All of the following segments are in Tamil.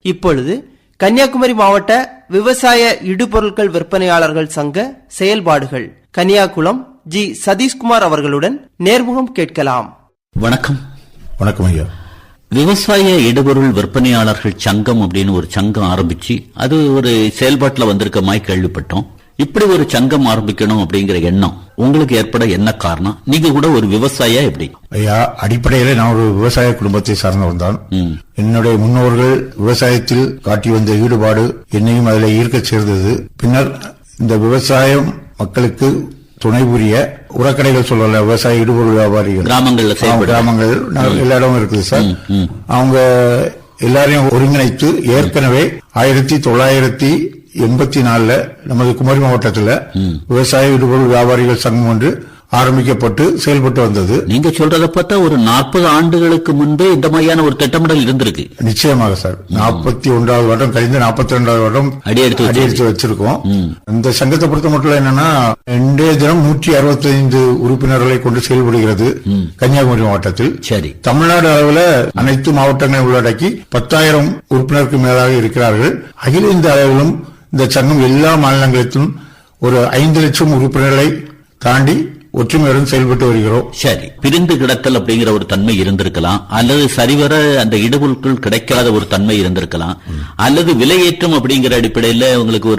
இப்பொழுது கன்னியாகுமரி மாவட்ட விவசாய இடுபொருட்கள் விற்பனையாளர்கள் சங்க செயல்பாடுகள் கன்னியாகுளம் ஜி சதீஷ்குமார் அவர்களுடன் நேர்முகம் கேட்கலாம். வணக்கம். வணக்கம் ஐயா. விவசாய இடுபொருள் விற்பனையாளர்கள் சங்கம் அப்படின்னு ஒரு சங்கம் ஆரம்பிச்சு அது ஒரு செயல்பாட்டுல வந்திருக்க மாதிரி கேள்விப்பட்டோம். இப்படி ஒரு சங்கம் ஆரம்பிக்கணும் அப்படிங்கிற எண்ணம் உங்களுக்கு ஏற்பட என்ன காரணம்? நீங்க கூட ஒரு விவசாய எப்படி? ஐயா, அடிப்படையில நான் ஒரு விவசாய குடும்பத்தை சார்ந்தவன் தான். என்னுடைய முன்னோர்கள் விவசாயத்தில் காட்டி வந்த ஈடுபாடு என்னையும் அதில் ஈர்க்க சேர்ந்தது. பின்னர் இந்த விவசாயம் மக்களுக்கு துணை புரிய உரக்கடைகள் சொல்லல, விவசாய இடுபொருள் வியாபாரிகள் கிராமங்கள் எல்லா இடமும் இருக்குது சார். அவங்க எல்லாரையும் ஒருங்கிணைத்து ஏற்கனவே 1984 நமது குமரி மாவட்டத்தில் விவசாய இடுபொருள் வியாபாரிகள் சங்கம் ஒன்று ஆரம்பிக்கப்பட்டு செயல்பட்டு வந்தது. நீங்க சொல்றத பார்த்தா ஒரு 40 ஆண்டுகளுக்கு முன்பே இந்த மாதிரியான ஒரு திட்டமிடல் இருந்திருக்கு. நிச்சயமாக சார். 41வது வருடம் கழிந்து 42வது வருடம் அடியெடுத்து வச்சிருக்கோம். இந்த சங்கத்தை பொறுத்த மட்டும் என்னன்னா, இன்றைய தினம் 165 உறுப்பினர்களை கொண்டு செயல்படுகிறது கன்னியாகுமரி மாவட்டத்தில். சரி. தமிழ்நாடு அளவில் அனைத்து மாவட்டங்களையும் உள்ளடக்கி 10,000 உறுப்பினருக்கு மேலாக இருக்கிறார்கள். அகில இந்திய அளவிலும் இந்த சங்கம் எல்லா மாநிலங்களிலும் ஒரு 5 லட்சம் உறுப்பினர்களை தாண்டி ஒற்றுமையுடன் செயல்பட்டு வருகிறோம். சரி. பிரிந்து கிடத்தல் அப்படிங்கிற ஒரு தன்மை இருந்திருக்கலாம், அல்லது சரிவர அந்த இடுபொருட்கள் கிடைக்காத ஒரு தன்மை இருந்திருக்கலாம், அல்லது விலையேற்றம் அப்படிங்கிற அடிப்படையில் உங்களுக்கு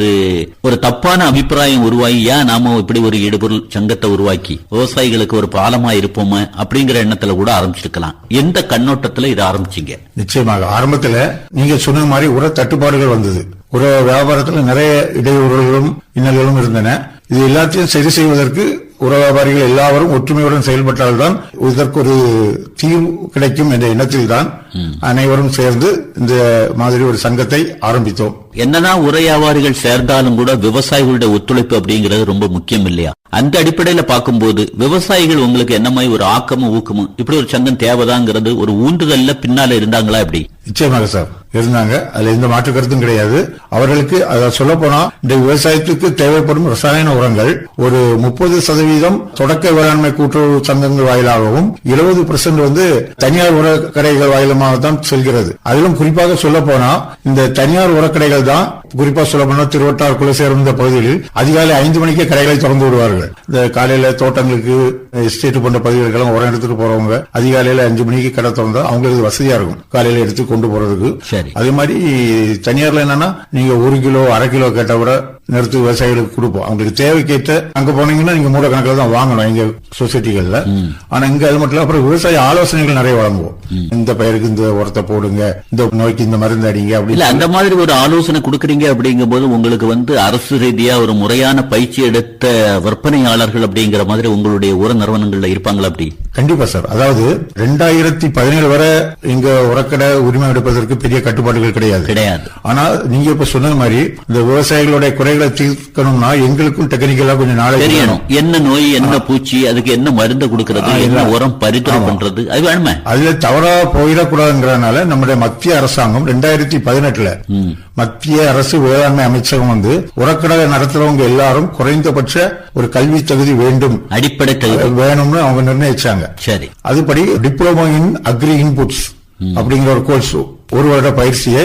ஒரு தப்பான அபிப்பிராயம் உருவாகி ஏன் நாம இப்படி ஒரு இடுபொருள் சங்கத்தை உருவாக்கி விவசாயிகளுக்கு ஒரு பாலமா இருப்போமா அப்படிங்கிற எண்ணத்துல கூட ஆரம்பிச்சிருக்கலாம். எந்த கண்ணோட்டத்துல இதை ஆரம்பிச்சீங்க? நிச்சயமாக ஆரம்பத்துல நீங்க சொன்ன மாதிரி உர தட்டுப்பாடுகள் வந்தது. உர வியாபாரத்தில் நிறைய இடையூறுகளும் இன்னல்களும் இருந்தன. இது எல்லாத்தையும் சரி செய்வதற்கு உர வியாபாரிகள் எல்லாரும் ஒற்றுமையுடன் செயல்பட்டால்தான் இதற்கு ஒரு தீர்வு கிடைக்கும் என்ற எண்ணத்தில் தான் அனைவரும் சேர்ந்து இந்த மாதிரி ஒரு சங்கத்தை ஆரம்பித்தோம். என்னதான் உர வியாபாரிகள் சேர்ந்தாலும் கூட விவசாயிகளுடைய ஒத்துழைப்பு அப்படிங்கிறது ரொம்ப முக்கியம் இல்லையா? அந்த அடிப்படையில பார்க்கும்போது விவசாயிகள் உங்களுக்கு என்ன மாதிரி ஒரு ஆக்கமும் ஊக்கமும் இப்படி ஒரு சங்கம் தேவைதாங்கிறது ஒரு ஊன்றுதல்ல பின்னால இருந்தாங்களா? எப்படி? நிச்சயமாக சார் இருந்தாங்க. அதுல எந்த மாற்று கருத்தும் கிடையாது. அவர்களுக்கு அதை சொல்ல போனா இந்த விவசாயத்துக்கு தேவைப்படும் ரசாயன உரங்கள் ஒரு 30% தொடக்க வேளாண்மை கூட்டுறவு சங்கங்கள் வாயிலாகவும் 70% தனியார் உரக்கடைகள் வாயிலமாக தான் செல்கிறது. அதிலும் குறிப்பாக சொல்ல போனா இந்த தனியார் உரக்கடைகள் தான் குறிப்பா சொல்ல போனா திருவட்டார் குலசேரம் இந்த பகுதிகளில் அதிகாலை 5 மணிக்கே கடைகளை திறந்து விடுவார்கள். இந்த காலையில தோட்டங்களுக்கு எஸ்டேட் போன்ற பகுதிகளுக்கெல்லாம் உரம் எடுத்துட்டு போறவங்க அதிகாலையில 5 மணிக்கு கடை திறந்தா அவங்களுக்கு வசதியா இருக்கும் காலையில எடுத்து கொண்டு போறதுக்கு. அதே மாதிரி தனியார்ல என்னன்னா நீங்க 1 கிலோ 1/2 கிலோ கேட்ட விட நிறுத்து விவசாயிகளுக்கு கொடுப்போம். அவங்களுக்கு தேவைக்கேற்ற அங்க போனீங்கன்னா நீங்க மூட கணக்கில் தான் வாங்கணும் எங்க சொசைட்டிகள்ல. ஆனா இங்க அது மட்டும் இல்ல, அப்புறம் விவசாய ஆலோசனைகள் நிறைய வழங்குவோம். இந்த பயிருக்கு இந்த உரத்தை போடுங்க, இந்த நோய்க்கு இந்த மருந்து அடிங்க அப்படி அந்த மாதிரி ஒரு ஆலோசனை கொடுக்குறீங்க. அப்படிங்கும் போது உங்களுக்கு அரசு ரீதியா ஒரு முறையான பயிற்சி எடுத்த விற்பனையாளர்கள் அப்படிங்கிற மாதிரி உங்களுடைய உர நிறுவனங்கள்ல இருப்பாங்களா? அப்படி கண்டிப்பா சார். அதாவது 2017 வரை இங்க உரக்கடை உரிமை எடுப்பதற்கு பெரிய கட்டுப்பாடுகள் கிடையாது. ஆனா நீங்க இப்ப சொன்ன மாதிரி இந்த விவசாயிகளுடைய குறைகளை தீர்க்கணும்னா எங்களுக்கும் டெக்னிக்கலா கொஞ்சம் நாளைக்கு தெரியணும். என்ன நோய், என்ன பூச்சி, அதுக்கு என்ன மருந்து கொடுக்கறது, என்ன உரம் பரிந்துரை பண்றது, அது வேணுமே. அதுல தவறா போயிடக்கூடாதுங்கிறதுனால நம்முடைய மத்திய அரசாங்கம் 2018 மத்திய அரசு வேளாண்மை அமைச்சகம் உரக்கடை நடத்துறவங்க எல்லாரும் குறைந்தபட்ச ஒரு கல்வி தகுதி வேண்டும், அடிப்படை தகுதி வேணும்னு அவங்க நிர்ணயிச்சாங்க. சரி. அதுபடி டிப்ளமோ இன் அக்ரி இன்புட்ஸ் அப்படிங்கிற ஒரு கோர்ஸ் 1 வருட பயிற்சியை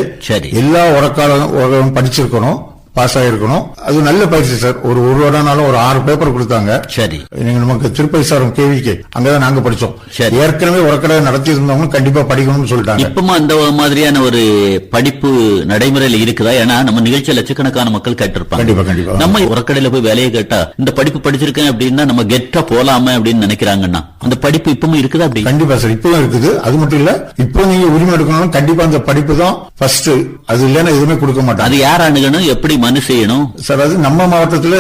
எல்லா உரக்காலம் படிச்சிருக்கணும், பாஸ் ஆகிருக்கணும். அது நல்ல பயிற்சி சார். ஒரு வருடம்னாலும் ஒரு 6 பேப்பர் கொடுத்தாங்க. சரி. நீங்க நமக்கு திருப்பதி சாரம் கேவிக்கே அங்கதான் நாங்க படிச்சோம். ஏற்கனவே உரக்கடை நடத்தி இருந்தவங்க கண்டிப்பா படிக்கணும்னு சொல்லிட்டாங்க. இப்பமா அந்த மாதிரியான ஒரு படிப்பு நடைமுறையில் இருக்குதா? ஏன்னா நம்ம நிகழ்ச்சியில் லட்சக்கணக்கான மக்கள் கேட்டிருப்பாங்க. கண்டிப்பா நம்ம உரக்கடையில போய் வேலையை கேட்டா இந்த படிப்பு படிச்சிருக்கேன் அப்படின்னா நம்ம கெட்டா போலாமே அப்படின்னு நினைக்கிறாங்கன்னா அந்த படிப்பு இப்பவும் இருக்குதா? அப்படி கண்டிப்பா சார், இப்பவும் இருக்குது. அது மட்டும் இல்ல, இப்போ நீங்க உரிமை எடுக்கணும் கண்டிப்பா அந்த படிப்பு தான் ஃபர்ஸ்ட். அது இல்லைன்னா எதுவுமே கொடுக்க மாட்டாங்க. அது யார் அணுகணும், எப்படி மனு செய்யணும் சார்? அது நம்ம மாவட்டத்தில்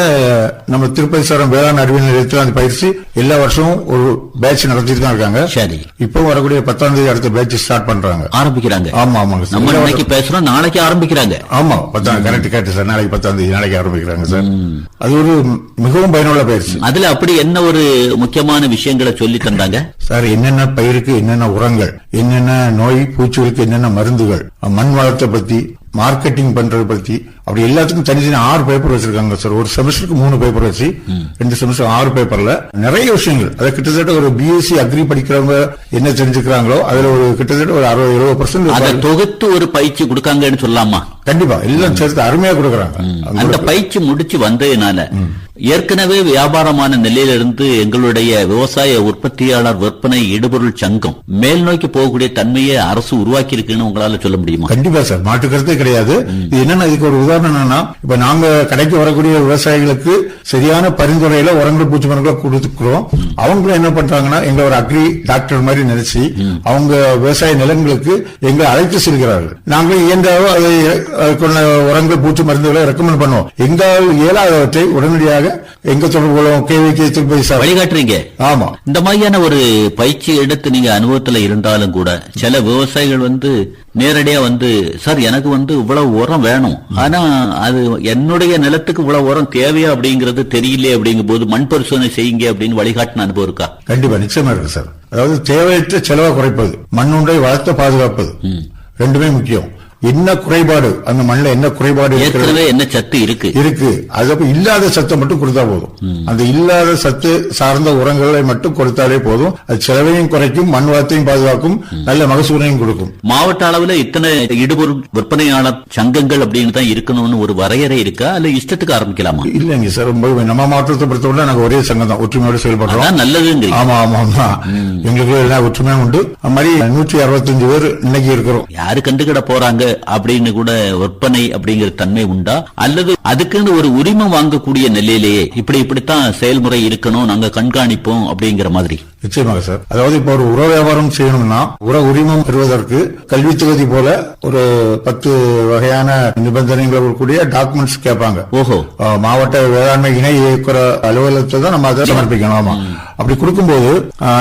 நம்ம திருப்பதி சாரம் வேளாண் அறிவியல் நிலையத்தில் அந்த பயிற்சி எல்லா வருஷமும் ஒரு பேட்ச் நடத்திட்டு தான் இருக்காங்க. சரி. இப்போ வரக்கூடிய 10ஆம் தேதி அடுத்த பேட்ச் ஸ்டார்ட் பண்றாங்க, ஆரம்பிக்கிறாங்க. ஆமாங்க. நம்ம நாளைக்கு பேசுறோம், நாளைக்கு ஆரம்பிக்கிறாங்க. ஆமா, 10 கரெக்ட் சார். நாளைக்கு 10ஆம் தேதி நாளைக்கு ஆரம்பிக்கிறாங்க சார். அது ஒரு மிகவும் பயனுள்ள பயிற்சி. அதுல அப்படி என்ன ஒரு முக்கியமான விஷயங்களை சொல்லி தந்தாங்க சார்? என்னென்ன பயிருக்கு என்னென்ன உரங்கள், என்னென்ன நோய் பூச்சிகளுக்கு என்னென்ன மருந்துகள், மண் வளத்தை பத்தி, மார்க்கெட்டிங் பண்றது பத்தி, அப்படி எல்லாத்துக்கும் தனித்தனி 6 பேப்பர் வச்சிருக்காங்க சார். ஒரு செமஸ்டருக்கு 3 பேப்பர் வச்சு 2 செமஸ்டர் 6 பேப்பர்ல நிறைய விஷயங்கள். அதை கிட்டத்தட்ட ஒரு பிஎஸ்சி அக்ரி படிக்கிறவங்க என்ன தெரிஞ்சுக்கிறாங்களோ அதுல ஒரு கிட்டத்தட்ட ஒரு 60-70% தொகுத்து ஒரு பயிற்சி கொடுக்காங்கன்னு சொல்லலாமா? கண்டிப்பா எல்லாம் சேர்த்து அருமையா கொடுக்கறாங்க. அந்த பயிற்சி முடிச்சு வந்ததுனால ஏற்கனவே வியாபாரமான நிலையிலிருந்து எங்களுடைய விவசாய உற்பத்தியாளர் விற்பனை இடுபொருள் சங்கம் மேல் நோக்கி போகக்கூடிய தன்மையை அரசு உருவாக்கி இருக்குன்னு உங்களால சொல்ல முடியுமா? கண்டிப்பா சார், மாற்று கருத்தே கிடையாது. இது என்னன்னா, இதுக்கு ஒரு உதாரணம் என்னன்னா, இப்ப நாங்க கடைக்கு வரக்கூடிய விவசாயிகளுக்கு சரியான பரிந்துரையில உரங்கள் பூச்சி மருந்துகளை கொடுத்துக்கிறோம். அவங்களும் என்ன பண்றாங்கன்னா, எங்க ஒரு அக்ரி டாக்டர் மாதிரி நினைச்சு அவங்க விவசாய நிலங்களுக்கு எங்களை அழைத்து செல்கிறார்கள். நாங்கள் இயன்றாவோ அதை உரங்கள் பூச்சி மருந்துகளை ரெக்கமெண்ட் பண்ணுவோம். எங்களால் இயலாதவற்றை உடனடியாக எங்க தொடர்பு கேவிக்கு வழிகாட்டுறீங்க. ஆமா, இந்த மாதிரியான ஒரு பயிற்சி எடுத்து நீங்க அனுபவத்துல இருந்தாலும் கூட சில விவசாயிகள் நேரடியா சார் எனக்கு இவ்வளவு உரம் வேணும், ஆனா அது என்னுடைய நிலத்துக்கு இவ்வளவு உரம் தேவையா அப்படிங்கறது தெரியல, அப்படிங்கும் போது மண் பரிசோதனை செய்யுங்க அப்படின்னு வழிகாட்டின அனுபவம் இருக்கா? கண்டிப்பா, நிச்சயமா இருக்கு சார். அதாவது தேவையற்ற செலவை குறைப்பது, மண்ணுண்டை வளர்த்த பாதுகாப்பது, ரெண்டுமே முக்கியம். என்ன குறைபாடு அந்த மண்ணில் என்ன குறைபாடு என்ன சத்து இருக்கு அது இல்லாத சத்தை மட்டும் கொடுத்தா போதும். அந்த இல்லாத சத்து சார்ந்த உரங்களை மட்டும் கொடுத்தாலே போதும். அது செலவையும் குறைக்கும், மண் வளத்தையும் பாதுகாக்கும், நல்ல மகசூலையும் கொடுக்கும். மாவட்ட அளவில் இத்தனை இடுபொருள் விற்பனையாளர் சங்கங்கள் அப்படின்னு தான் இருக்கணும்னு ஒரு வரையறை இருக்கா, அல்ல இஷ்டத்துக்கு ஆரம்பிக்கலாமா? இல்லைங்க சார், நம்ம மாவட்டத்தை பொறுத்தவரை நாங்க ஒரே சங்கம் தான், ஒற்றுமையோடு செயல்படுறோம். நல்லது. ஆமா ஆமா ஆமா, எங்களுக்கு எல்லாம் ஒற்றுமையா உண்டு. அது மாதிரி 165 பேர் இன்னைக்கு இருக்கிறோம். யாரு கண்டுகிட போறாங்க அப்படின்னு கூட விற்பனை அப்படிங்கிற தன்மை உண்டா, அல்லது அதுக்குன்னு ஒரு உரிமம் வாங்கக்கூடிய நிலையிலேயே இப்படித்தான் செயல்முறை இருக்கணும், நாங்க கண்காணிப்போம் அப்படிங்கிற மாதிரி? நிச்சயமாக சார். அதாவது இப்ப ஒரு உர வியாபாரம் செய்யணும்னா உர உரிமம் பெறுவதற்கு கல்வி தொகுதி போல ஒரு 10 வகையான நிபந்தனைகள் கூடிய டாக்குமெண்ட்ஸ் கேட்பாங்க. ஓஹோ. மாவட்ட வேளாண்மை இணை இயக்குற அலுவலகத்தை தான் நம்ம அதை சமர்ப்பிக்கணும். ஆமா, அப்படி கொடுக்கும்போது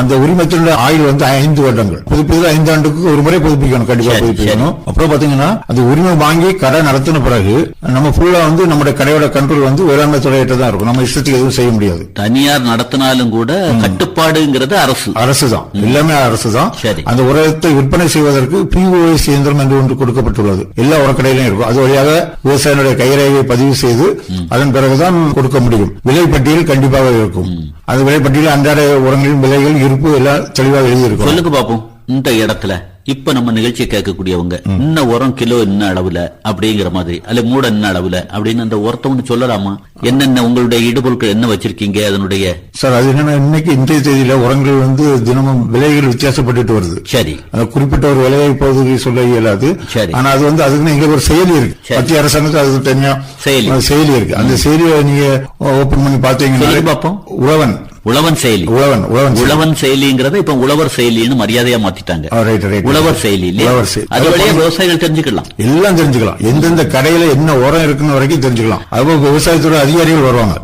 அந்த உரிமத்தினுடைய ஆயுள் 5 வருடங்கள். புதுப்பித்தல் 5 ஆண்டுக்கு ஒரு முறை புதுப்பிக்கணும், கண்டிப்பா புதுப்பிக்கணும். அப்புறம் பாத்தீங்கன்னா அந்த உரிமம் வாங்கி கடை நடத்தின பிறகு நம்ம ஃபுல்லா நம்முடைய கடையோட கண்ட்ரோல் வேளாண்மை துறையிட்ட தான் இருக்கும். நம்ம இஷ்டத்துக்கு எதுவும் செய்ய முடியாது. தனியார் நடத்தினாலும் கூட கட்டுப்பாடுங்கிறது அரசு தான், எல்லாமே அரசு தான். அந்த உரத்தை விற்பனை செய்வதற்கு POS இயந்திரம் என்று ஒன்று கொடுக்கப்பட்டுள்ளது. எல்லா உரக்கடையிலும் இருக்கும். அது வழியாக விவசாயினுடைய கைரேகையை பதிவு செய்து அதன் பிறகுதான் கொடுக்க முடியும். விலை பட்டியல் கண்டிப்பாக இருக்கும். அந்த விலை பட்டியல் அன்றாட உரங்களின் விலைகள் இருப்பு எல்லாம் தெளிவாக எழுதியிருக்கும். சொல்லுங்க பாப்போம், இந்த இடத்துல இப்ப நம்ம நிகழ்ச்சியை கேட்கக்கூடியவங்க இன்ன உரம் கிலோ என்ன அளவுல அப்படிங்கிற மாதிரி, அல்ல மூட என்ன அளவுல அப்படின்னு அந்த உரத்தை ஒண்ணு சொல்லலாமா? என்னென்ன உங்களுடைய இடுபொருட்கள் என்ன வச்சிருக்கீங்க அதனுடைய? சார், அது என்னன்னா, இன்னைக்கு இன்றைய தேதியில உரங்கள் தினமும் விலைகள் வித்தியாசப்பட்டு வருது. சரி, குறிப்பிட்ட ஒரு விலையை இப்போது சொல்ல இயலாது. சரி, ஆனா அது அதுக்கு எங்களுக்கு ஒரு செயலி இருக்கு. மத்திய அரசாங்கத்துக்கு அதுக்கு தனியா செயலி இருக்கு. அந்த செயலியை நீங்க ஓபன் பண்ணி பாத்தீங்கன்னா பார்ப்போம். உழவன் செயலி, உழவன் செயலிங்கிறத இப்ப உழவர் செயலின்னு மரியாதையா மாத்திட்டாங்க. உழவர் செயலி, அது வழியா விவசாயிகள் தெரிஞ்சுக்கலாம், எல்லாம் தெரிஞ்சுக்கலாம். எந்தெந்த கடையில என்ன உரம் இருக்குன்னு வரைக்கும் தெரிஞ்சுக்கலாம். அதுவும் விவசாயத்துறை அதிகாரிகள் வருவாங்க.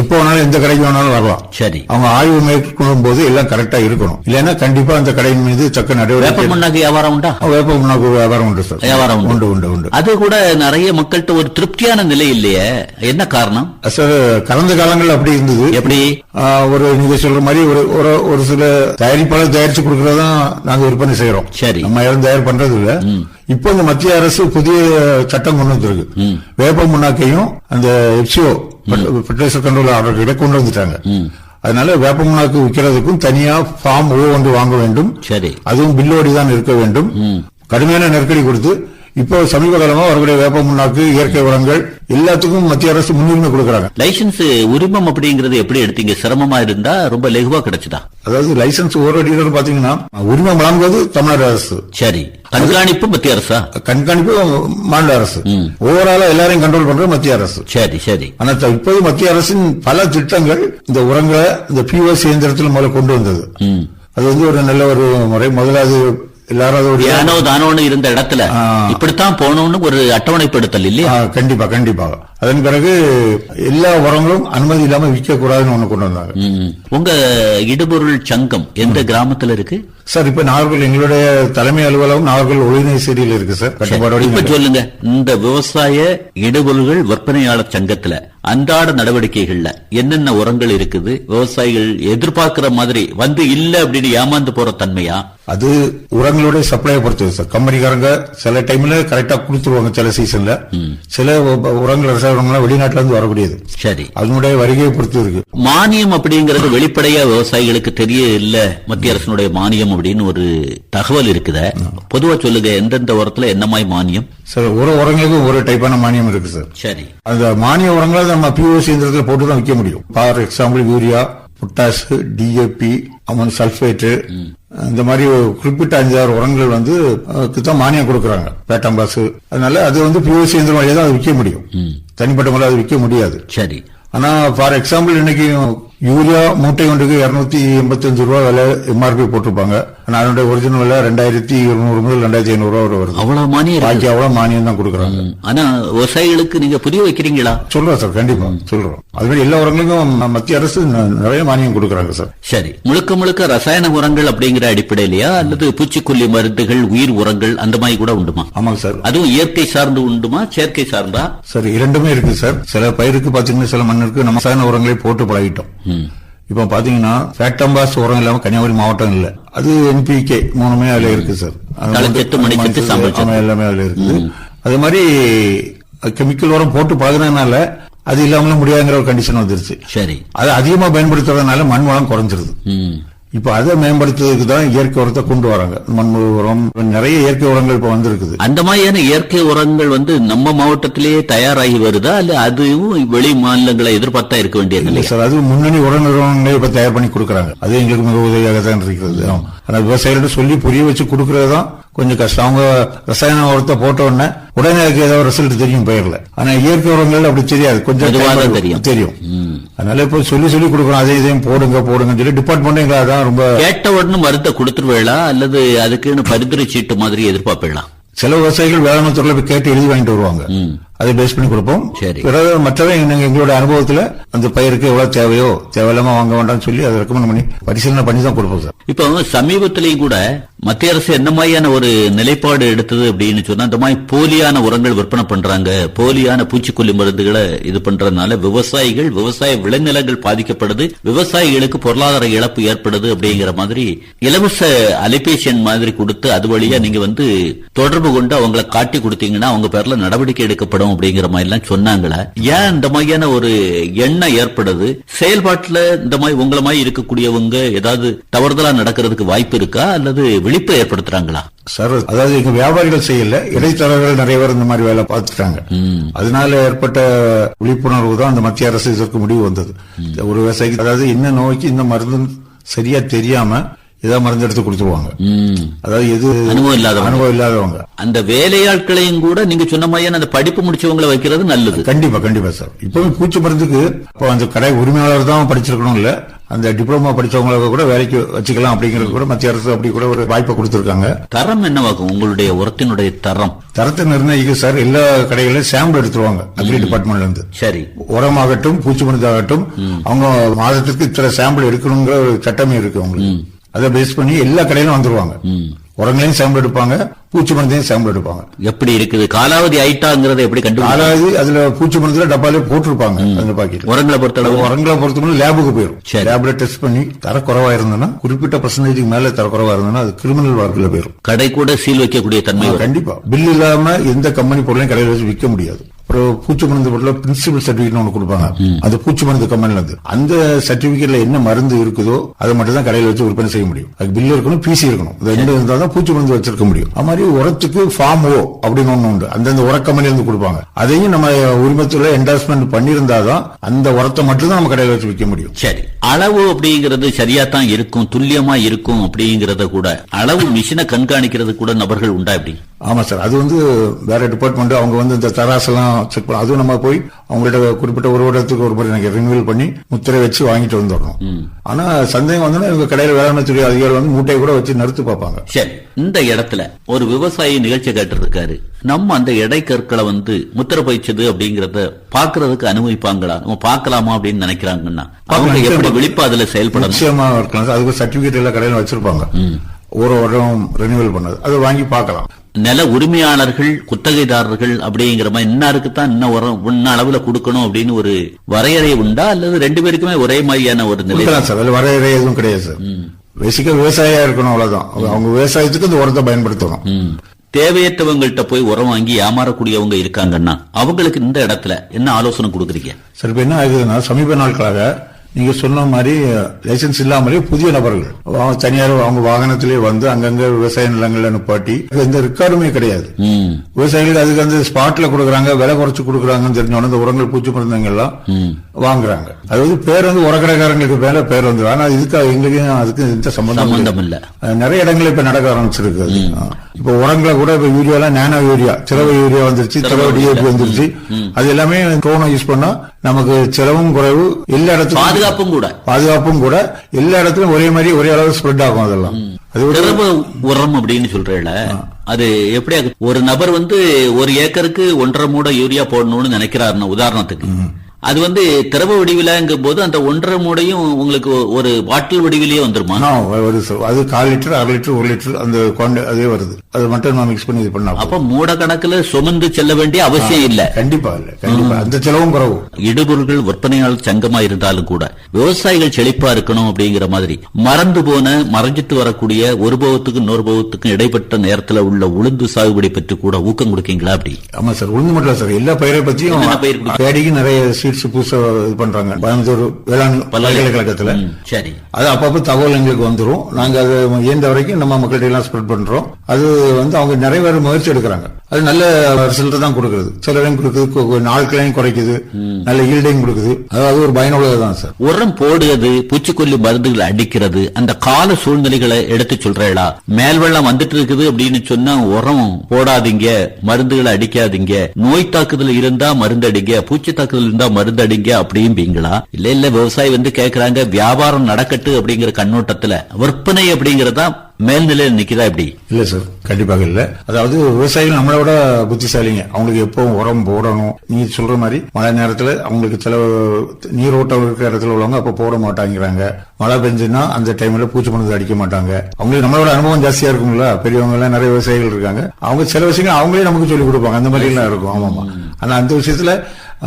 எப்ப வேணாலும் எந்த கடைக்கு வேணாலும் வரலாம். சரி, அவங்க ஆய்வு மேற்கொள்ளும் போது எல்லாம் கரெக்டா இருக்கணும். இல்லைன்னா கண்டிப்பா அந்த கடையின் மீது தக்க நடவடிக்கை. வேப்ப முன்னாக்கு வியாபாரம் உண்டா? வேப்ப முன்னாக்கு வியாபாரம் உண்டு சார். வியாபாரம் உண்டு. அது கூட நிறைய மக்கள்கிட்ட ஒரு திருப்தியான நிலை இல்லையே, என்ன காரணம் சார்? கடந்த காலங்கள் அப்படி இருந்தது. எப்படி? நீங்க சொல்ற மாதிரி ஒரு சில தயாரிப்பாளர் தயாரிச்சு கொடுக்கறதான் நாங்க விற்பனை செய்யறோம். சரி, நம்ம யாரும் தயார் பண்றது இல்ல. இப்போ இந்த மத்திய அரசு புதிய சட்டம் கொண்டு வந்திருக்கு. வேப்ப முன்னாக்கையும் அந்த FCO ஃபெர்டிலைசர் கண்ட்ரோல் ஆர்டர்களை கொண்டு வந்துட்டாங்க. அதனால வேப்ப முன்னாக்கு விற்கிறதுக்கும் தனியா ஃபார்ம் ஒன்று வாங்க வேண்டும். சரி, அதுவும் பில்லோடி தான் இருக்க வேண்டும். கடுமையான நெருக்கடி கொடுத்து இப்போ சமீப காலமா அவர்களுடைய வேப்ப முன்னாக்கு, இயற்கை உரங்கள் எல்லாத்துக்கும் மத்திய அரசு முன்னுரிமை கொடுக்கறாங்க. லைசன்ஸ் உரிமம் அப்படிங்கறது எப்படி எடுத்தீங்க? சிரமமா இருந்தா ரொம்ப லெகுவா கிடைச்சதா? அதாவது லைசன்ஸ் ஒரு டீலர் பாத்தீங்கன்னா உரிமம் வழங்குவது தமிழ்நாடு அரசு. சரி, கண்காணிப்பு மத்திய அரசா? கண்காணிப்பு மாநில அரசு. ஓவராலா எல்லாரையும் கண்ட்ரோல் பண்றது மத்திய அரசு. சரி சரி. ஆனா இப்போது மத்திய அரசின் பல திட்டங்கள் இந்த உரங்களை இந்த POS இயந்திரத்தில் முதல்ல கொண்டு வந்தது. அது ஒரு நல்ல ஒரு முறை. முதலாவது எல்லாரும் தானோன்னு இருந்த இடத்துல இப்படித்தான் போகணும்னு ஒரு அட்டவணைப்படுத்தல் இல்லையா? கண்டிப்பா கண்டிப்பா. அதன் பிறகு எல்லா உரங்களும் அனுமதி இல்லாம விற்க கூடாதுன்னு ஒண்ணு கொண்டு வந்தாங்க. உங்க இடுபொருள் சங்கம் எந்த கிராமத்துல இருக்கு சார்? இப்ப நாகர்கோவில் எங்களுடைய தலைமை அலுவலகம் நாகர்கோவில் ஒளிநேசேரியில் இருக்கு சார். இப்ப சொல்லுங்க, இந்த விவசாய இடுபொருள்கள் விற்பனையாளர் சங்கத்துல அன்றாட நடவடிக்கைகள்ல என்னென்ன உரங்கள் இருக்குது, விவசாயிகள் எதிர்பார்க்கிற மாதிரி வந்து இல்ல அப்படின்னு ஏமாந்து போற தன்மையா? அது உரங்களுடைய சப்ளையை பொறுத்தது சார். கம்பெனிக்காரங்க சில டைம்ல கரெக்டா கொடுத்துருவாங்க, சில சீசன்ல. சில உரங்கள் ரசாயன உரங்கள் வெளிநாட்டுல இருந்து வரக்கூடியது. சரி, அதனுடைய வருகையை பொறுத்து இருக்கு. மானியம் அப்படிங்கறது வெளிப்படையா விவசாயிகளுக்கு தெரிய இல்ல, மத்திய அரசினுடைய மானியம் அப்படின்னு ஒரு தகவல் இருக்குத. பொதுவா சொல்லுங்க, எந்தெந்த உரத்துல என்ன மாதிரி மானியம்? சார், ஒரு உரங்களுக்கு ஒரு டைப்பான மானியம் இருக்கு சார். சரி, அந்த மானிய உரங்களை நம்ம பிஓசி இயந்திரத்தில் போட்டு தான் விற்க முடியும். For example urea, potash, DAP, ammonium sulphate, இந்த மாதிரி குறிப்பிட்ட 5-6 உரங்கள் தான் மானியம் கொடுக்கறாங்க, பேட்டாம்பாஸ். அதனால அது பிஓசி இயந்திரம் வழியா தான் அது விற்க முடியும், தனிப்பட்ட முறையில் அது விற்க முடியாது. சரி. ஆனா ஃபார் எக்ஸாம்பிள் இன்னைக்கு யூரியா மூட்டை ஒன்றுக்கு 285 ரூபாய் விலை எம்ஆர்பி போட்டிருப்பாங்க. ஆனா அதனுடைய ஒரிஜினல் விலை 2200 முதல் 2500 ரூபாய் வருது. அவ்வளவு மானியம், பாக்கி அவ்வளவு மானியம் தான் கொடுக்கறாங்க. ஆனா விவசாயிகளுக்கு நீங்க புரிய வைக்கிறீங்களா? சொல்றோம் சார், கண்டிப்பா சொல்றோம். அதுமாதிரி எல்லா உரங்களுக்கும் மத்திய அரசு நிறைய மானியம் கொடுக்கறாங்க சார். சரி, முழுக்க முழுக்க ரசாயன உரங்கள் அப்படிங்கிற அடிப்படையிலயா அல்லது பூச்சிக்கொல்லி மருந்துகள், உயிர் உரங்கள் அந்த மாதிரி கூட உண்டுமா? ஆமாங்க சார். அதுவும் இயற்கை சார்ந்து உண்டுமா, செயற்கை சார்ந்தா? சார், இரண்டுமே இருக்கு சார். சில பயிருக்கு பாத்தீங்கன்னா சில மண்ணிற்கு நம்ம ரசாயன உரங்களை போட்டு பழகிட்டோம். இப்ப பாத்தீங்கன்னா பேட்டாம்பாஸ் உரம் இல்லாம கன்னியாகுமரி மாவட்டம் இல்ல. அது என்பிகே 3மே அதுல இருக்கு சார். எல்லாமே அதுல இருக்குது. அது மாதிரி கெமிக்கல் உரம் போட்டு பழகினதுனால அது இல்லாமலும் முடியாதுங்கிற ஒரு கண்டிஷன் வந்துருச்சு. சரி, அது அதிகமா பயன்படுத்துறதுனால மண் வளம் குறைஞ்சிருது. இப்ப அதை மேம்படுத்துறதுக்கு தான் இயற்கை உரத்தை கொண்டு வராங்க. மண்புழு உரம், நிறைய இயற்கை உரங்கள் இப்ப வந்திருக்குது. அந்த மாதிரியான இயற்கை உரங்கள் நம்ம மாவட்டத்திலேயே தயாராகி வருதா, இல்ல அதுவும் வெளி மாநிலங்களை எதிர்பார்த்தா இருக்க வேண்டியது இல்லை சார்? அது முன்னணி உர நிறுவனங்களே இப்ப தயார் பண்ணி கொடுக்கறாங்க. அது எங்களுக்கு மிக உதவியாக தான் இருக்கிறது. ஆனா விவசாயிகளிடம் சொல்லி புரிய வச்சு கொடுக்கறது தான் கொஞ்சம் கஷ்டம். அவங்க ரசாயன உரத்தை போட்ட உடனே ஏதாவது ரிசல்ட் தெரியும் பெயர்ல. ஆனா இயற்கை உரங்கள் அப்படி தெரியாது, கொஞ்சம் தெரியும். அதனால இப்ப சொல்லி கொடுக்கணும், அதே இதையும் போடுங்கன்னு சொல்லி டிபார்ட்மெண்ட் எங்களை ரொம்ப கேட்ட உடனே மருந்தை கொடுத்துருவேளா அல்லது அதுக்குன்னு பரிந்துரை சீட்டு மாதிரி எதிர்பார்ப்பேலாம்? சில விவசாயிகள் வேளாண்மை துறையில போய் கேட்டு எழுதி வாங்கிட்டு வருவாங்க, அதை பேஸ் பண்ணி கொடுப்போம். பிறகு மற்றவை எங்களோட அனுபவத்துல அந்த பயிருக்கு எவ்வளவு தேவையோ தேவையில்லாம வாங்க வேண்டாம்னு சொல்லி அதை ரெக்கமெண்ட் பண்ணி பரிசீலனை பண்ணி தான் கொடுப்போம் சார். இப்போ சமீபத்திலேயும் கூட மத்திய அரசு என்ன மாதிரியான ஒரு நிலைப்பாடு எடுத்தது அப்படின்னு சொன்னா, இந்த மாதிரி போலியான உரங்கள் விற்பனை பண்றாங்க, போலியான பூச்சிக்கொல்லி மருந்துகளை இது பண்றதுனால விவசாய விளைநிலங்கள் பாதிக்கப்படுது, விவசாயிகளுக்கு பொருளாதார இழப்பு ஏற்படுது அப்படிங்கிற மாதிரி இலவச அலைபேசி மாதிரி கொடுத்து அது வழியா நீங்க தொடர்பு கொண்டு அவங்களை காட்டி கொடுத்தீங்கன்னா அவங்க பேர்ல நடவடிக்கை எடுக்கப்படும் அப்படிங்கிற மாதிரி எல்லாம் சொன்னாங்களா? ஏன் இந்த மாதிரியான ஒரு எண்ணம் ஏற்படுது? செயல்பாட்டுல இந்த மாதிரி உங்களை மாதிரி இருக்கக்கூடியவங்க ஏதாவது தவறுதலா நடக்கிறதுக்கு வாய்ப்பு இருக்கா அல்லது விழிப்பை ஏற்படுத்துறாங்களா? சார், அதாவது எங்க வியாபாரிகள் செய்யல, இடைத்தரகர்கள் நிறைய பேர் இந்த மாதிரி வேலை பார்த்துட்டாங்க. அதனால ஏற்பட்ட விழிப்புணர்வு தான் அந்த மத்திய அரசு இதற்கு முடிவு வந்தது. ஒரு விவசாயிக்கு அதாவது என்ன நோய்க்கு இந்த மருந்து சரியா தெரியாம ஏதாவது மருந்து எடுத்து கொடுத்துருவாங்க. அதாவது எது அனுபவம் இல்லாதவங்க அந்த வேலையாட்களையும் கூட நீங்க சொன்ன மாதிரியான அந்த படிப்பு முடிச்சவங்களை வைக்கிறது நல்லது. கண்டிப்பா சார். இப்பவே பூச்சி மருந்துக்கு அந்த கடை உரிமையாளர் தான் படிச்சிருக்கணும் இல்ல, அந்த டிப்ளமா படிச்சவங்களை கூட வேலைக்கு வச்சுக்கலாம் அப்படிங்கிறது கூட மத்திய அரசு அப்படி கூட ஒரு வாய்ப்பை கொடுத்திருக்காங்க. தரம் என்னவாகும் உங்களுடைய உரத்தினுடைய தரத்தை நிர்ணயிக்க சார் எல்லா கடைகளிலும் சாம்பிள் எடுத்துருவாங்க அக்ரி டிபார்ட்மெண்ட்ல இருந்து. சரி, உரமாகட்டும் பூச்சி மருந்தாகட்டும் அவங்க மாதத்திற்கு இத்தனை சாம்பிள் எடுக்கணுங்கிற ஒரு சட்டமே இருக்கு அவங்களுக்கு. அதை பேஸ் பண்ணி எல்லா கடையிலும் வந்துருவாங்க. உரங்களையும் சாம்பிள் எடுப்பாங்க, பூச்சி மருந்தையும் சாம்பிள் எடுப்பாங்க. எப்படி இருக்குது காலாவதி ஆயிட்டாங்கிறத எப்படி கண்டு? காலாவதி அதுல பூச்சி மருந்துல டப்பாலே போட்டிருப்பாங்க அந்த பாக்கெட். உரங்களை பொறுத்தளவு லேபுக்கு போயிடும். லேப்ல டெஸ்ட் பண்ணி தர குறைவா இருந்ததுன்னா, குறிப்பிட்ட பர்சன்டேஜுக்கு மேல தர குறைவா இருந்ததுன்னா அது கிரிமினல் வழக்குல போயிடும். கடை கூட சீல் வைக்கக்கூடிய தன்மை. கண்டிப்பா பில் இல்லாம எந்த கம்பெனி பொருளையும் கடையில் வச்சு விற்க முடியாது. அப்புறம் பூச்சி மருந்து பொருள் பிரின்சிபல் சர்டிபிகேட் ஒன்று கொடுப்பாங்க, அது பூச்சி மருந்து கம்பெனில இருந்து. அந்த சர்டிபிகேட்ல என்ன மருந்து இருக்குதோ அதை மட்டும் தான் கடையில் வச்சு விற்பனை செய்ய முடியும். அது பில் இருக்கணும், பிசி இருக்கணும், இது ரெண்டு இருந்தா தான் பூச்சி மருந்து வச்சிருக்க முடியும். அது மாதிரி உரத்துக்கு ஃபார்ம் ஓ அப்படின்னு ஒண்ணு உண்டு, அந்தந்த உர கம்பெனில இருந்து கொடுப்பாங்க. அதையும் நம்ம உரிமத்துல என்டாஸ்மெண்ட் பண்ணியிருந்தாதான் அந்த உரத்தை மட்டும் தான் நம்ம கடையில் வச்சு விற்க முடியும். சரி, அளவு அப்படிங்கிறது சரியா தான் இருக்கும், துல்லியமா இருக்கும் அப்படிங்கறத கூட அளவு மிஷினை கண்காணிக்கிறது கூட நபர்கள் உண்டா? எப்படி? ஆமா சார், அது வேற டிபார்ட்மெண்ட் அவங்க இந்த தராசெல்லாம் செக் பண்ண, அதுவும் நம்ம போய் அவங்கள்ட்ட குறிப்பிட்ட ஒரு வருடத்துக்கு ஒரு முறை ரினிவல் பண்ணி முத்திரை வச்சு வாங்கிட்டு வந்துடணும். ஆனா சந்தேகம் வந்தோன்னா இவங்க கடையில வேளாண்மை துறை அதிகாரிகள் மூட்டையை கூட வச்சு நிறுத்து பார்ப்பாங்க. சரி, இந்த இடத்துல ஒரு விவசாயி நிகழ்ச்சி கேட்டு இருக்காரு, நம்ம அந்த எடை கற்களை முத்திரை பயிச்சது அப்படிங்கறத பாக்குறதுக்கு அனுமதிப்பாங்களா, நம்ம பாக்கலாமா அப்படின்னு நினைக்கிறாங்கன்னா அவங்க எப்படி விழிப்பா அதுல செயல்பட? நிச்சயமா இருக்கலாம். அதுக்கு சர்டிபிகேட் எல்லாம் கடையில வச்சிருப்பாங்க, ஒரு வருடம் ரெனிவல் பண்ணது, அதை வாங்கி பார்க்கலாம். நில உரிமையாளர்கள் குத்தகைதாரர்கள் அப்படிங்கிற மாதிரி இன்னாருக்குத்தான் இன்னும் உரம் இன்ன அளவுல கொடுக்கணும் அப்படின்னு ஒரு வரையறை உண்டா அல்லது ரெண்டு பேருக்குமே ஒரே மாதிரியான ஒரு நிலை? சார் அதுல வரையறை எதுவும் கிடையாது சார். பேசிக்கா விவசாயியா இருக்கணும், அவ்வளவுதான். அவங்க விவசாயத்துக்கு இந்த உரத்தை பயன்படுத்தணும். தேவையற்றவங்கள்ட்ட போய் உரம் வாங்கி ஏமாறக்கூடியவங்க இருக்காங்கன்னா அவங்களுக்கு இந்த இடத்துல என்ன ஆலோசனை கொடுக்குறீங்க? சார் இப்ப என்ன ஆகுதுன்னா, சமீப நாட்களாக நீங்க சொன்ன மாதிரி லைசன்ஸ் இல்லாமலே புதிய நபர்கள் தனியார் அவங்க வாகனத்திலே வந்து அங்கங்க விவசாய நிலங்கள்ல நிப்பாட்டி எந்த ரெக்கார்டுமே கிடையாது. விவசாயிகளுக்கு அதுக்கு அந்த ஸ்பாட்ல கொடுக்குறாங்க, விலை குறைச்சு கொடுக்குறாங்கன்னு தெரிஞ்சோன்னா இந்த உரங்கள் பூச்சி மருந்துங்கள்லாம் வாங்குறாங்க. அதாவது பேர் வந்து உரக்கடைக்காரங்களுக்கு மேல பேர் வந்து, ஆனா இதுக்கு எங்களுக்கு அதுக்கு எந்த சம்பந்தம் இல்ல. நிறைய இடங்கள்ல இப்ப நடக்க ஆரம்பிச்சிருக்கு. இப்ப உரங்களை கூட இப்ப யூரியாலாம் நானோ யூரியா, திரவ யூரியா வந்துருச்சு, திரவ டிஏபி வந்துருச்சு. அது எல்லாமே ட்ரோனை யூஸ் பண்ணா நமக்கு செலவும் குறைவு, எல்லா இடத்துக்கும் பாதுகாப்பும் கூட எல்லா இடத்துலயும் ஒரே மாதிரி ஒரே அளவு ஸ்ப்ரெட் ஆகும். அதெல்லாம் திரவ உரம் அப்படின்னு சொல்றேன். அது எப்படி ஒரு நபர் வந்து ஒரு ஏக்கருக்கு 1.5 மூடை யூரியா போடணும்னு நினைக்கிறாருன்னா உதாரணத்துக்கு, அது வந்து திரவ வடிவிலங்கும் போது அந்த 1.5 மூடையும் உங்களுக்கு ஒரு பாட்டில் வடிவிலேயே வந்துருமா? அது 1/4 லிட்டர் 1/2 லிட்டர் 1 லிட்டர் அந்த அதே வருது. அது மட்டும் நான் மிக்ஸ் பண்ணி இது பண்ணா அப்ப மூட கணக்குல சுமந்து செல்ல வேண்டிய அவசியம் இல்ல. கண்டிப்பா இல்ல, கண்டிப்பா அந்த செலவும் குறவு. இடுபொருள்கள் விற்பனையாளர் சங்கமா இருந்தாலும் கூட விவசாயிகள் செழிப்பா இருக்கணும் அப்படிங்கிற மாதிரி மறந்து போன மறைஞ்சிட்டு வரக்கூடிய ஒரு போகத்துக்கும் இன்னொரு போகத்துக்கும் இடைப்பட்ட நேரத்துல உள்ள உளுந்து சாகுபடி பற்றி கூட ஊக்கம் கொடுக்கீங்களா? அப்படி? ஆமா சார், உளுந்து மட்டும் சார், எல்லா பயிரை பத்தியும் பேடிக்கு நிறைய புதுசா இது பண்றாங்க கோயம்புத்தூர் வேளாண் பல்கலைக்கழகத்துல. சரி, அது அப்பப்ப தகவல் எங்களுக்கு வந்துரும். நாங்க அது இயன்ற வரைக்கும் நம்ம மக்கள்கிட்ட எல்லாம் ஸ்ப்ரெட் பண்றோம். அது வந்து அவங்க நிறைய பேர் முயற்சி எடுக்கிறாங்க. அது நல்ல ரிசல்ட் தான் கொடுக்குறது. சிலரையும் கொடுக்குது, நாட்களையும் குறைக்குது, நல்ல ஈல்டையும் கொடுக்குது. அதாவது ஒரு பயனுள்ளதான் சார். உரம் போடுறது, பூச்சிக்கொல்லி மருந்துகளை அடிக்கிறது, அந்த கால சூழ்நிலைகளை எடுத்து சொல்றா. மேல் வெள்ளம் வந்துட்டு இருக்குது அப்படின்னு சொன்னா உரம் போடாதீங்க, மருந்துகளை அடிக்காதீங்க, நோய் தாக்குதல் இருந்தா மருந்து அடிங்க, பூச்சி தாக்குதல் இருந்தா மருந்து அடிங்க அப்படிம்பீங்களா? இல்ல விவசாயி வந்து கேக்குறாங்க வியாபாரம் நடக்கட்டு அப்படிங்கிற கண்ணோட்டத்துல விற்பனை அப்படிங்கறதா மேல்நிலையில் நிக்கிறா? எப்படி? இல்ல சார், கண்டிப்பாக இல்ல. அதாவது விவசாயிகள் நம்மளோட புத்திசாலிங்க. அவங்களுக்கு எப்போ உரம் போடணும், நீங்க சொல்ற மாதிரி மழை நேரத்துல அவங்களுக்கு சில நீரோட்டம் இருக்கிற இடத்துல உள்ளவங்க அப்ப போட மாட்டாங்கிறாங்க. மழை பெஞ்சுன்னா அந்த டைம்ல பூச்சி மருந்து அடிக்க மாட்டாங்க. அவங்களுக்கு நம்மளோட அனுபவம் ஜாஸ்தியா இருக்கும்ல, பெரியவங்க எல்லாம் நிறைய விவசாயிகள் இருக்காங்க. அவங்க சில விஷயங்கள் அவங்களே நமக்கு சொல்லி கொடுப்பாங்க. அந்த மாதிரி எல்லாம் இருக்கும். ஆமாமா. ஆனா அந்த விஷயத்துல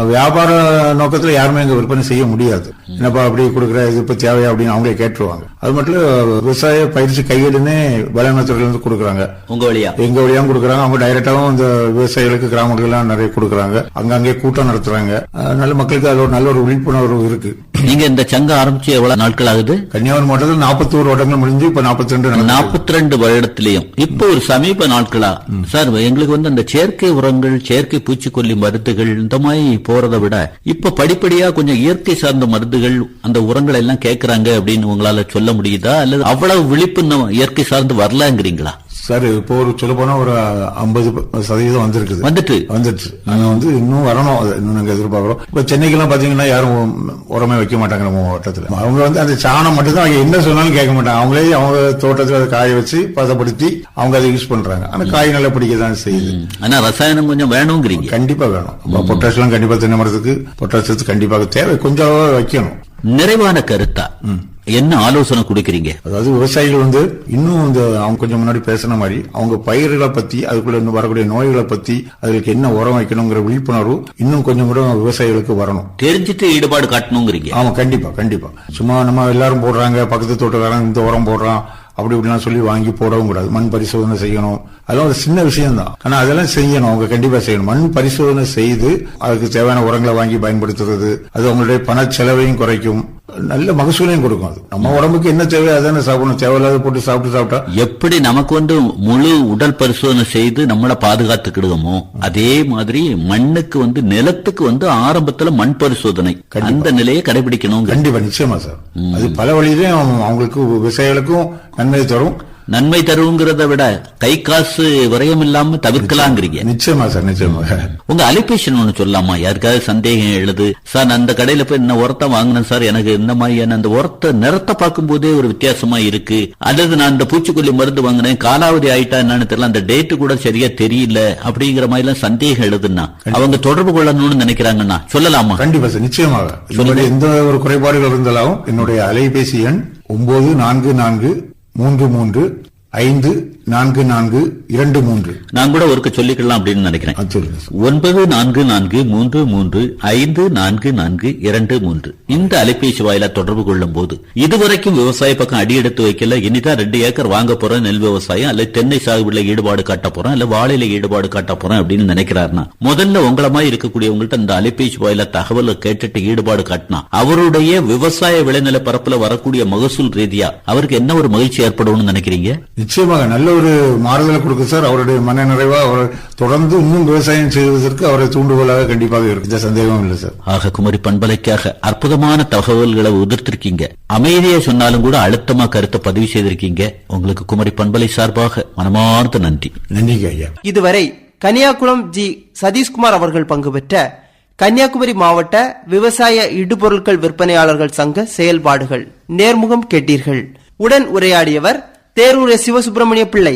வியாபார நோக்கத்துல யாருமே இங்க விற்பனை செய்ய முடியாது. என்னப்பா அப்படி கொடுக்குற, இது இப்ப தேவையா அப்படின்னு அவங்களே கேட்டுருவாங்க. அது மட்டும் விவசாய பயிற்சி கையெழுமே வேளாண்மைத்துறையில இருந்து கொடுக்குறாங்க. உங்க வழியா எங்க வழியாவும் கொடுக்குறாங்க. அவங்க டைரக்டாவும் இந்த விவசாயிகளுக்கு கிராமங்கள்லாம் நிறைய கொடுக்குறாங்க. அங்கங்கே கூட்டம் நடத்துறாங்க. நல்ல மக்களுக்கு அது ஒரு நல்ல ஒரு விழிப்புணர்வு இருக்கு. நீங்க இந்த சங்கம் ஆரம்பிச்சு எவ்வளவு நாட்கள் ஆகுது? கன்னியாகுமரி மாவட்டத்தில் 41 வருடங்கள் முடிஞ்சு இப்ப 42 வருடத்திலையும் இப்போ ஒரு சமீப நாட்களா சார் எங்களுக்கு வந்து அந்த செயற்கை உரங்கள், செயற்கை பூச்சிக்கொல்லி மருந்துகள் இந்த மாதிரி போறதை விட இப்ப படிப்படியா கொஞ்சம் இயற்கை சார்ந்த மருந்துகள், அந்த உரங்கள் எல்லாம் கேட்கறாங்க அப்படின்னு உங்களால சொல்ல முடியுதா? அல்லது அவ்வளவு விழிப்பு இயற்கை சார்ந்து வரலாங்கிறீங்களா? சார் இப்போ ஒரு சொல்ல போனா ஒரு 50% வந்துருச்சு. ஆனா வந்து இன்னும் வரணும். இன்னும் நாங்க எதிர்பார்க்கிறோம். இப்ப சென்னைக்கெல்லாம் பாத்தீங்கன்னா யாரும் உரமே வைக்க மாட்டாங்க நம்ம மாவட்டத்துல. அவங்க வந்து அந்த சாணம் மட்டும் தான் என்ன சொன்னாலும் கேட்க மாட்டாங்க. அவங்களே அவங்க தோட்டத்துல அதை காய வச்சு பதப்படுத்தி அவங்க அதை யூஸ் பண்றாங்க. ஆனா காய் நல்லா பிடிக்கதான் செய்யுது. ஆனா ரசாயனம் கொஞ்சம் வேணுங்கிறீங்க? கண்டிப்பா வேணும். பொட்டாஷ் எல்லாம் கண்டிப்பா தென்னை மரத்துக்கு பொட்டாஷ் கண்டிப்பாக தேவை. கொஞ்சம் வைக்கணும். நிறைவான கருத்தா என்ன ஆலோசனை கொடுக்கறீங்க? அதாவது விவசாயிகள் வந்து இன்னும் இந்த அவங்க கொஞ்சம் முன்னாடி பேசின மாதிரி அவங்க பயிர்களை பத்தி, அதுக்குள்ள இன்னும் வரக்கூடிய நோய்களை பத்தி, அதுக்கு என்ன உரம் வைக்கணுங்கிற விழிப்புணர்வு இன்னும் கொஞ்சம் கூட விவசாயிகளுக்கு வரணும். தெரிஞ்சுட்டு ஈடுபாடு காட்டணுங்கிறீங்க? ஆமா, கண்டிப்பா கண்டிப்பா. சும்மா நம்ம எல்லாரும் போடுறாங்க, பக்கத்து தோட்டக்காரன் இந்த உரம் போடுறான் அப்படி இப்படிலாம் சொல்லி வாங்கி போடவும் கூடாது. மண் பரிசோதனை செய்யணும். அதெல்லாம் ஒரு சின்ன விஷயம் தான். ஆனா அதெல்லாம் செய்யணும். அவங்க கண்டிப்பா செய்யணும். மண் பரிசோதனை செய்து அதுக்கு தேவையான உரங்களை வாங்கி பயன்படுத்துறது, அது அவங்களுடைய பண செலவையும் குறைக்கும், நல்ல மகசூலையும் கொடுக்கும். அது நம்ம உடம்புக்கு என்ன தேவை அதான சாப்பிடணும். தேவையில்லாத போட்டு சாப்பிட்டா எப்படி நமக்கு வந்து முழு உடல் பரிசோதனை செய்து நம்மளை பாதுகாத்துக்கிடுவோமோ அதே மாதிரி மண்ணுக்கு வந்து நிலத்துக்கு வந்து ஆரம்பத்துல மண் பரிசோதனை அந்த நிலையை கடைபிடிக்கணும். கண்டிப்பா, நிச்சயமா சார். அது பல வழியிலும் அவங்களுக்கு விவசாயிகளுக்கும் நன்மை தரும். நன்மை தருங்கிறத விட கை காசு விரயம் இல்லாம தவிர்க்கலாங்கிறீங்க? நிச்சயமா சார், நிச்சயமா. உங்க அலிபேஷன் ஒண்ணு சொல்லலாமா? யாருக்காவது சந்தேகம் எழுது, சார் அந்த கடையில போய் இந்த உரத்தை வாங்கினேன் சார், எனக்கு இந்த மாதிரியான அந்த உரத்தை நிறத்தை பார்க்கும் போதே ஒரு வித்தியாசமா இருக்கு, அல்லது நான் இந்த பூச்சிக்கொல்லி மருந்து வாங்கினேன் காலாவதி ஆயிட்டா என்னன்னு தெரியல, அந்த டேட்டு கூட சரியா தெரியல அப்படிங்கிற மாதிரி எல்லாம் சந்தேகம் எழுதுன்னா அவங்க தொடர்பு கொள்ளணும்னு நினைக்கிறாங்கன்னா சொல்லலாமா? கண்டிப்பா சார், நிச்சயமாக. எந்த ஒரு குறைபாடுகள் இருந்தாலும் என்னுடைய அலைபேசி எண் 944335 9443. நான் கூட ஒருக்க சொல்லிக்கலாம் அப்படின்னு நினைக்கிறேன். அது சொல்லுங்க சார். 9443342423 இந்த அலைபேசி வாயிலா தொடர்பு கொள்ளும் போது இதுவரைக்கும் விவசாய பக்கம் அடி எடுத்து வைக்கல, இனிதான் 2 ஏக்கர் வாங்க போறேன் நெல் விவசாயம், அல்ல தென்னை சாகுபடியில ஈடுபாடு காட்ட போறேன், இல்ல வாழையில ஈடுபாடு காட்ட போறேன் அப்படின்னு நினைக்கிறாருன்னா முதல்ல உங்கள மாதிரி இருக்கக்கூடியவங்கள்ட்ட இந்த அலைபேசி வாயிலா தகவலை கேட்டுட்டு ஈடுபாடு காட்டினா அவருடைய விவசாய விளைநில பரப்புல வரக்கூடிய மகசூல் ரீதியா அவருக்கு என்ன ஒரு மகிழ்ச்சி ஏற்படும்னு நினைக்கிறீங்க? நிச்சயமாக நல்ல ஒரு மாறுதலை கொடுக்கும் சார். அவருடைய மன நிறைவா அவர் தொடர்ந்து இன்னும் விவசாயம் செய்வதற்கு அவரை தூண்டுகோலாக கண்டிப்பாக இருக்கு, சந்தேகம் இல்லை சார். ஆக குமரி பண்பலைக்காக அற்புதமான தகவல்களை உதிர்த்திருக்கீங்க. அமைதியா சொன்னாலும் கூட அழுத்தமா கருத்தை பதிவு செய்திருக்கீங்க. உங்களுக்கு குமரி பண்பலை சார்பாக மனமார்ந்த நன்றி. நன்றிங்க ஐயா. இதுவரை கன்னியாகுளம் ஜி சதீஷ்குமார் அவர்கள் பங்கு பெற்ற கன்னியாகுமரி மாவட்ட விவசாய இடுபொருட்கள் விற்பனையாளர்கள் சங்க செயல்பாடுகள் நேர்முகம் கேட்டீர்கள். உடன் உரையாடியவர் தேரூர் சிவசுப்பிரமணிய பிள்ளை.